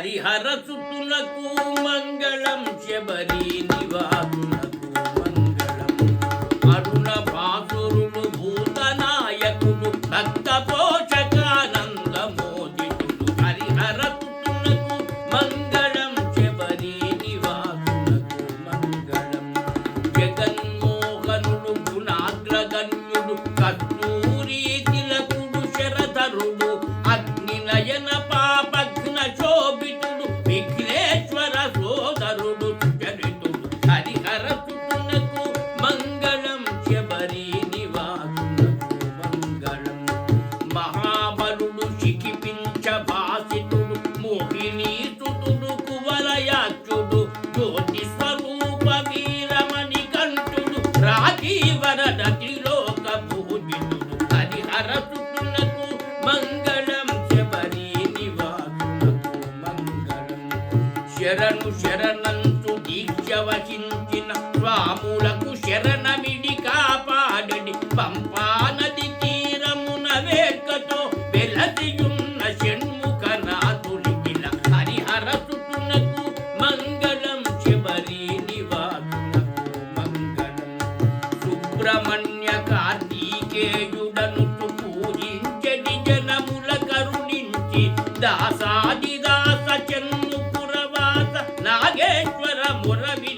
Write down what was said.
హరిహరసుతులకు మంగళం శబరి నివాసులకు మంగళం అరుణ భాసురుడు భూతనాయకుడు భక్త పోషకానంద మోదితుడు హరిహరసుతులకు మంగళం శబరి నివాసులకు మంగళం జగన్మోహనుడు గుణాగ్రగణ్యుడు కస్తూరి తిలకుడు శరధరుడు అగ్నినయన శోభితుడు విఘ్నేశ్వర సోదరుడు చరితుడు హరిహరసుతునకు మంగళం శబరి నివాసునకు మంగళం మహాబలుడు శిఖిపించ భాసితుడు మోహిని సుతుడు కువలయాచుడు జ్యోతి స్వరూప వీరమణి కంఠుడు రాజీవరద త్రిలోక పూజితుడు హరిహరసుతునకు మంగళం శరణు శరణంతు దీక్ష వహించిన స్వాములకు శరణమిడి కాపాడడి పంపా నది తీరమున వేకతో వెలసియున్న షణ్ముఖనాథులికిల హరిహరసుతునకు మంగళం శబరి నివాసునకు మంగళం సుబ్రహ్మణ్య కార్తీకేయుడను పూజించడి జనముల కరుణించి దాసాది దాస నాగేశ్వర మురవి